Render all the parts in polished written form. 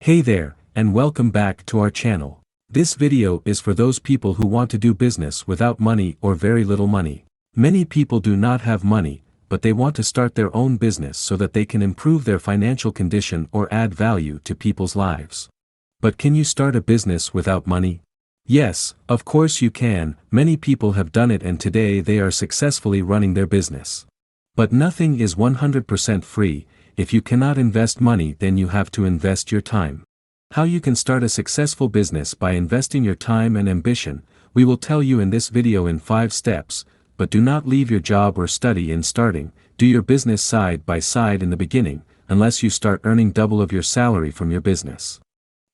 Hey there, and welcome back to our channel. This video is for those people who want to do business without money or very little money. Many people do not have money, but they want to start their own business so that they can improve their financial condition or add value to people's lives. But can you start a business without money? Yes, of course you can. Many people have done it and today they are successfully running their business. But nothing is 100% free. If you cannot invest money, then you have to invest your time. How you can start a successful business by investing your time and ambition, we will tell you in this video in 5 steps, but do not leave your job or study in starting. Do your business side by side in the beginning, unless you start earning double of your salary from your business.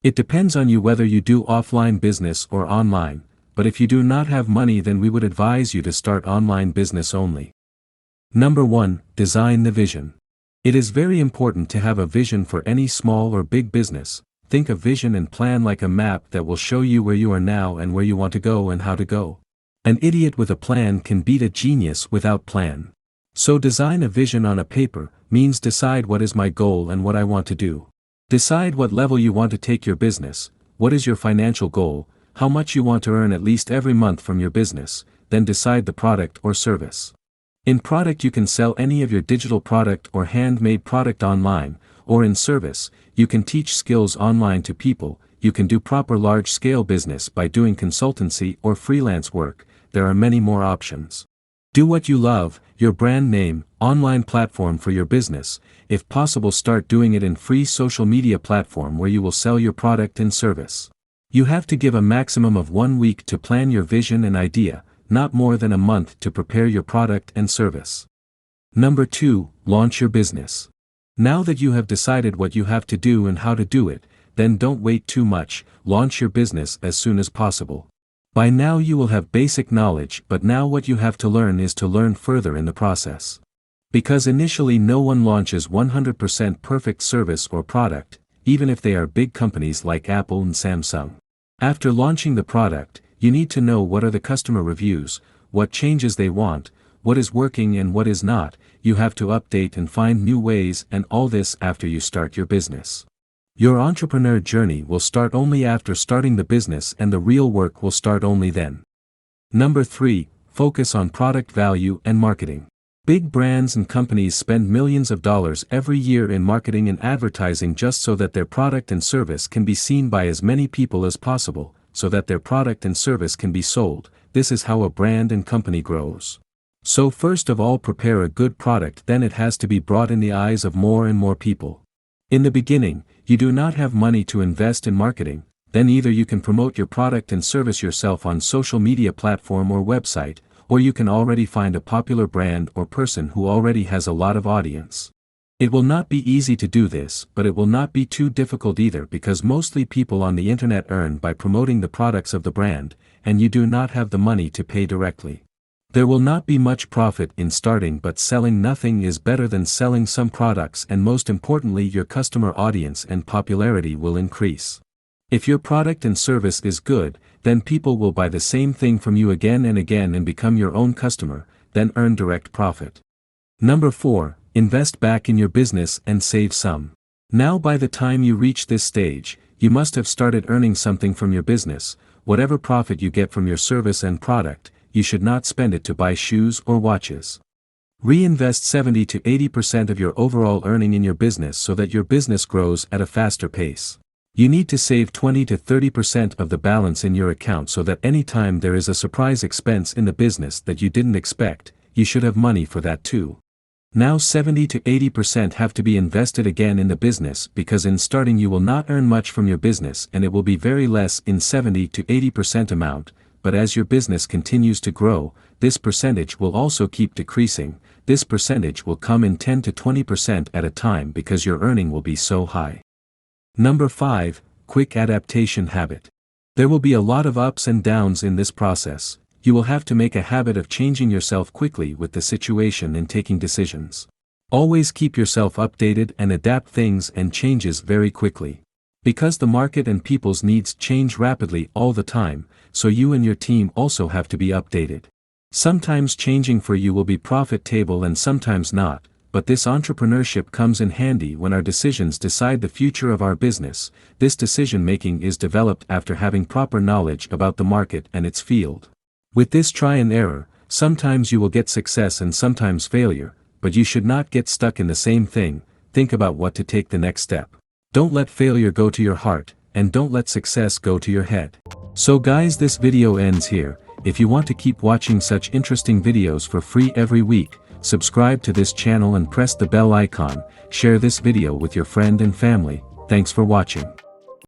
It depends on you whether you do offline business or online, but if you do not have money, then we would advise you to start online business only. Number 1, design the vision. It is very important to have a vision for any small or big business. Think of vision and plan like a map that will show you where you are now and where you want to go and how to go. An idiot with a plan can beat a genius without plan. So design a vision on a paper means decide what is my goal and what I want to do. Decide what level you want to take your business, what is your financial goal, how much you want to earn at least every month from your business, then decide the product or service. In product, you can sell any of your digital product or handmade product online, or in service, you can teach skills online to people. You can do proper large-scale business by doing consultancy or freelance work. There are many more options. Do what you love, your brand name, online platform for your business. If possible, start doing it in free social media platform where you will sell your product and service. You have to give a maximum of 1 week to plan your vision and idea, not more than a month to prepare your product and service. Number 2, launch your business. Now that you have decided what you have to do and how to do it, then don't wait too much, launch your business as soon as possible. By now you will have basic knowledge, but now what you have to learn is to learn further in the process. Because initially no one launches 100% perfect service or product, even if they are big companies like Apple and Samsung. After launching the product, you need to know what are the customer reviews, what changes they want, what is working and what is not. You have to update and find new ways, and all this after you start your business. Your entrepreneur journey will start only after starting the business, and the real work will start only then. Number 3, focus on product value and marketing. Big brands and companies spend millions of dollars every year in marketing and advertising just so that their product and service can be seen by as many people as possible, so that their product and service can be sold. This is how a brand and company grows. So first of all, prepare a good product, then it has to be brought in the eyes of more and more people. In the beginning, you do not have money to invest in marketing, then either you can promote your product and service yourself on social media platform or website, or you can already find a popular brand or person who already has a lot of audience. It will not be easy to do this, but it will not be too difficult either, because mostly people on the internet earn by promoting the products of the brand, and you do not have the money to pay directly. There will not be much profit in starting, but selling nothing is better than selling some products, and most importantly, your customer audience and popularity will increase. If your product and service is good, then people will buy the same thing from you again and again and become your own customer, then earn direct profit. Number 4, invest back in your business and save some. Now by the time you reach this stage, you must have started earning something from your business. Whatever profit you get from your service and product, you should not spend it to buy shoes or watches. Reinvest 70 to 80% of your overall earning in your business so that your business grows at a faster pace. You need to save 20 to 30% of the balance in your account so that anytime there is a surprise expense in the business that you didn't expect, you should have money for that too. Now 70 to 80% have to be invested again in the business, because in starting you will not earn much from your business and it will be very less in 70 to 80% amount. But as your business continues to grow, this percentage will also keep decreasing. This percentage will come in 10 to 20% at a time because your earning will be so high. Number 5, quick adaptation habit. There will be a lot of ups and downs in this process. You will have to make a habit of changing yourself quickly with the situation and taking decisions. Always keep yourself updated and adapt things and changes very quickly. Because the market and people's needs change rapidly all the time, so you and your team also have to be updated. Sometimes changing for you will be profitable and sometimes not, but this entrepreneurship comes in handy when our decisions decide the future of our business. This decision-making is developed after having proper knowledge about the market and its field. With this try and error, sometimes you will get success and sometimes failure, but you should not get stuck in the same thing. Think about what to take the next step. Don't let failure go to your heart, and don't let success go to your head. So guys, this video ends here. If you want to keep watching such interesting videos for free every week, subscribe to this channel and press the bell icon. Share this video with your friend and family. Thanks for watching.